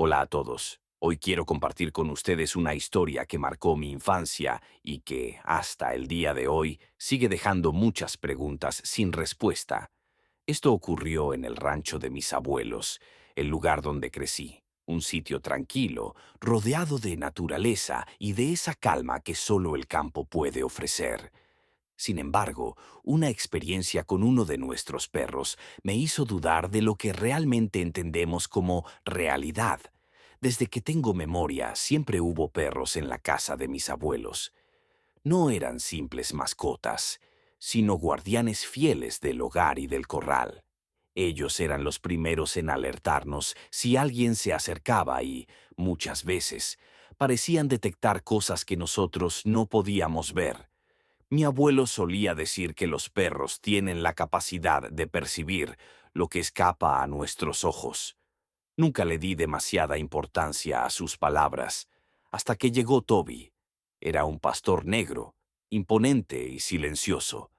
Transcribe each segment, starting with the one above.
Hola a todos. Hoy quiero compartir con ustedes una historia que marcó mi infancia y que, hasta el día de hoy, sigue dejando muchas preguntas sin respuesta. Esto ocurrió en el rancho de mis abuelos, el lugar donde crecí, un sitio tranquilo, rodeado de naturaleza y de esa calma que solo el campo puede ofrecer. Sin embargo, una experiencia con uno de nuestros perros me hizo dudar de lo que realmente entendemos como realidad. Desde que tengo memoria, siempre hubo perros en la casa de mis abuelos. No eran simples mascotas, sino guardianes fieles del hogar y del corral. Ellos eran los primeros en alertarnos si alguien se acercaba y, muchas veces, parecían detectar cosas que nosotros no podíamos ver. Mi abuelo solía decir que los perros tienen la capacidad de percibir lo que escapa a nuestros ojos. Nunca le di demasiada importancia a sus palabras, hasta que llegó Toby. Era un pastor negro, imponente y silencioso.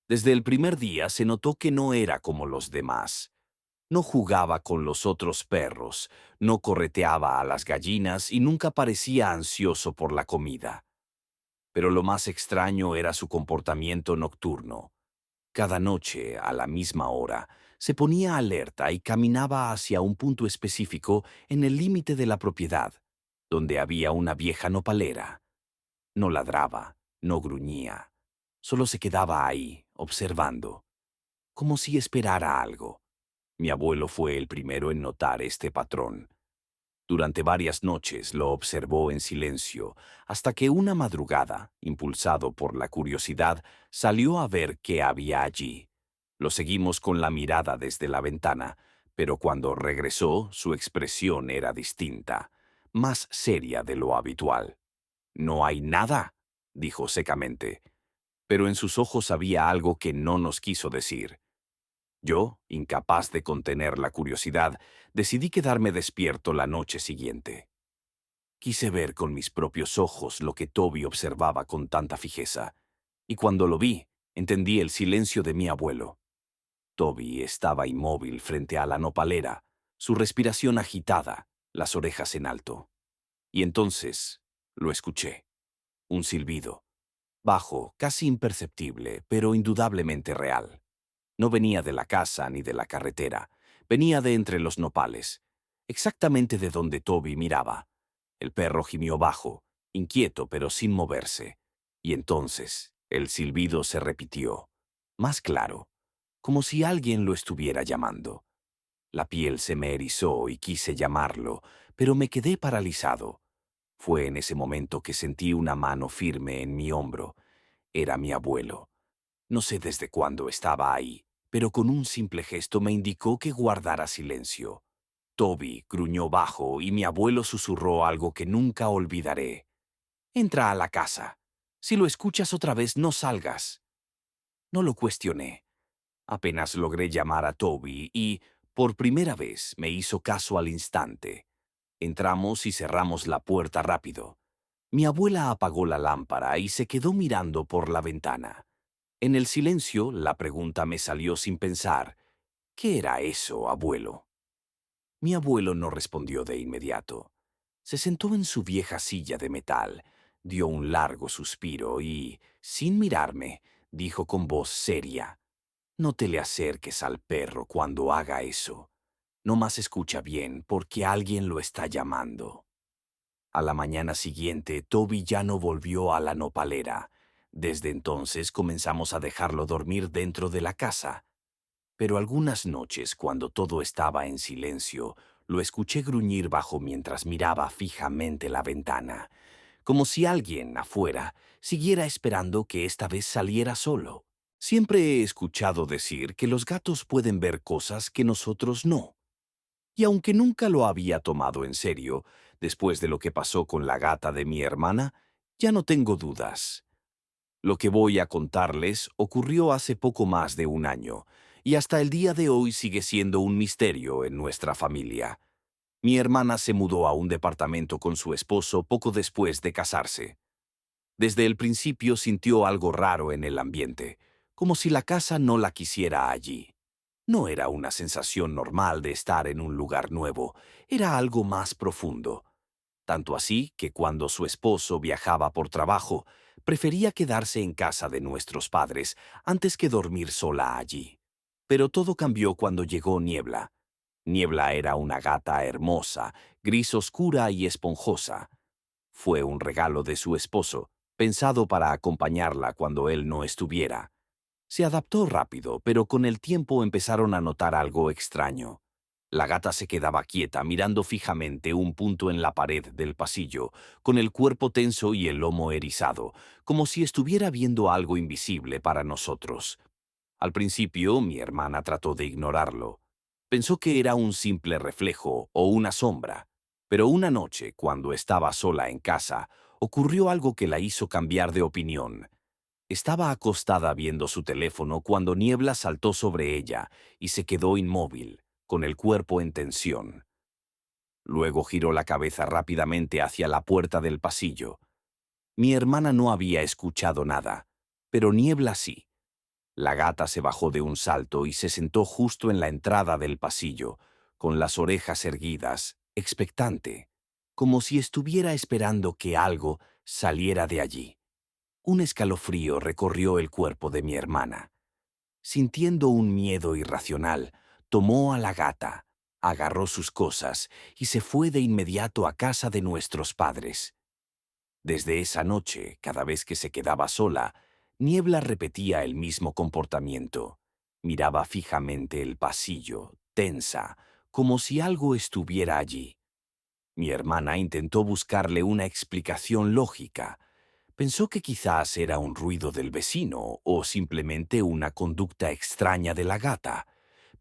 Desde el primer día se notó que no era como los demás. No jugaba con los otros perros, no correteaba a las gallinas y nunca parecía ansioso por la comida. Pero lo más extraño era su comportamiento nocturno. Cada noche, a la misma hora, se ponía alerta y caminaba hacia un punto específico en el límite de la propiedad, donde había una vieja nopalera. No ladraba, no gruñía, solo se quedaba ahí, observando, como si esperara algo. Mi abuelo fue el primero en notar este patrón. Durante varias noches lo observó en silencio, hasta que una madrugada, impulsado por la curiosidad, salió a ver qué había allí. Lo seguimos con la mirada desde la ventana, pero cuando regresó su expresión era distinta, más seria de lo habitual. «No hay nada», dijo secamente, pero en sus ojos había algo que no nos quiso decir. Yo, incapaz de contener la curiosidad, decidí quedarme despierto la noche siguiente. Quise ver con mis propios ojos lo que Toby observaba con tanta fijeza, y cuando lo vi, entendí el silencio de mi abuelo. Toby estaba inmóvil frente a la nopalera, su respiración agitada, las orejas en alto. Y entonces lo escuché, un silbido, bajo, casi imperceptible, pero indudablemente real. No venía de la casa ni de la carretera, venía de entre los nopales, exactamente de donde Toby miraba. El perro gimió bajo, inquieto pero sin moverse, y entonces el silbido se repitió, más claro, como si alguien lo estuviera llamando. La piel se me erizó y quise llamarlo, pero me quedé paralizado. Fue en ese momento que sentí una mano firme en mi hombro. Era mi abuelo. No sé desde cuándo estaba ahí, pero con un simple gesto me indicó que guardara silencio. Toby gruñó bajo y mi abuelo susurró algo que nunca olvidaré. «Entra a la casa. Si lo escuchas otra vez, no salgas». No lo cuestioné. Apenas logré llamar a Toby y, por primera vez, me hizo caso al instante. Entramos y cerramos la puerta rápido. Mi abuela apagó la lámpara y se quedó mirando por la ventana. En el silencio, la pregunta me salió sin pensar. «¿Qué era eso, abuelo?». Mi abuelo no respondió de inmediato. Se sentó en su vieja silla de metal, dio un largo suspiro y, sin mirarme, dijo con voz seria: «No te le acerques al perro cuando haga eso. No más escucha bien, porque alguien lo está llamando». A la mañana siguiente, Toby ya no volvió a la nopalera. Desde entonces comenzamos a dejarlo dormir dentro de la casa. Pero algunas noches, cuando todo estaba en silencio, lo escuché gruñir bajo mientras miraba fijamente la ventana, como si alguien afuera siguiera esperando que esta vez saliera solo. Siempre he escuchado decir que los gatos pueden ver cosas que nosotros no. Y aunque nunca lo había tomado en serio, después de lo que pasó con la gata de mi hermana, ya no tengo dudas. Lo que voy a contarles ocurrió hace poco más de un año, y hasta el día de hoy sigue siendo un misterio en nuestra familia. Mi hermana se mudó a un departamento con su esposo poco después de casarse. Desde el principio sintió algo raro en el ambiente, como si la casa no la quisiera allí. No era una sensación normal de estar en un lugar nuevo, era algo más profundo. Tanto así que cuando su esposo viajaba por trabajo, prefería quedarse en casa de nuestros padres antes que dormir sola allí. Pero todo cambió cuando llegó Niebla. Niebla era una gata hermosa, gris oscura y esponjosa. Fue un regalo de su esposo, pensado para acompañarla cuando él no estuviera. Se adaptó rápido, pero con el tiempo empezaron a notar algo extraño. La gata se quedaba quieta, mirando fijamente un punto en la pared del pasillo, con el cuerpo tenso y el lomo erizado, como si estuviera viendo algo invisible para nosotros. Al principio, mi hermana trató de ignorarlo. Pensó que era un simple reflejo o una sombra. Pero una noche, cuando estaba sola en casa, ocurrió algo que la hizo cambiar de opinión. Estaba acostada viendo su teléfono cuando Niebla saltó sobre ella y se quedó inmóvil, con el cuerpo en tensión. Luego giró la cabeza rápidamente hacia la puerta del pasillo. Mi hermana no había escuchado nada, pero Niebla sí. La gata se bajó de un salto y se sentó justo en la entrada del pasillo, con las orejas erguidas, expectante, como si estuviera esperando que algo saliera de allí. Un escalofrío recorrió el cuerpo de mi hermana. Sintiendo un miedo irracional, tomó a la gata, agarró sus cosas y se fue de inmediato a casa de nuestros padres. Desde esa noche, cada vez que se quedaba sola, Niebla repetía el mismo comportamiento. Miraba fijamente el pasillo, tensa, como si algo estuviera allí. Mi hermana intentó buscarle una explicación lógica. Pensó que quizás era un ruido del vecino o simplemente una conducta extraña de la gata.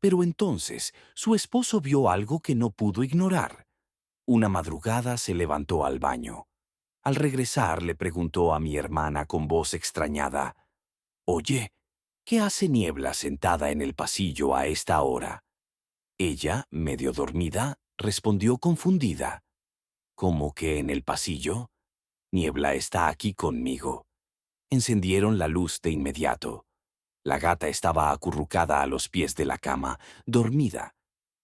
Pero entonces su esposo vio algo que no pudo ignorar. Una madrugada se levantó al baño. Al regresar le preguntó a mi hermana con voz extrañada, «Oye, ¿qué hace Niebla sentada en el pasillo a esta hora?» Ella, medio dormida, respondió confundida, «¿Cómo que en el pasillo? Niebla está aquí conmigo». Encendieron la luz de inmediato. La gata estaba acurrucada a los pies de la cama, dormida,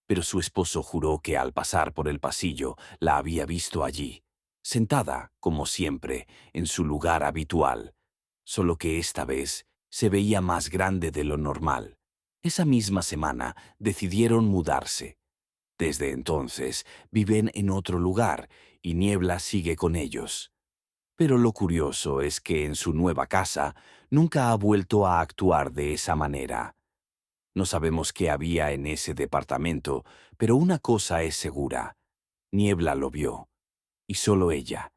pero su esposo juró que al pasar por el pasillo la había visto allí, sentada, como siempre, en su lugar habitual, solo que esta vez se veía más grande de lo normal. Esa misma semana decidieron mudarse. Desde entonces viven en otro lugar y Niebla sigue con ellos. Pero lo curioso es que en su nueva casa nunca ha vuelto a actuar de esa manera. No sabemos qué había en ese departamento, pero una cosa es segura. Niebla lo vio, y solo ella.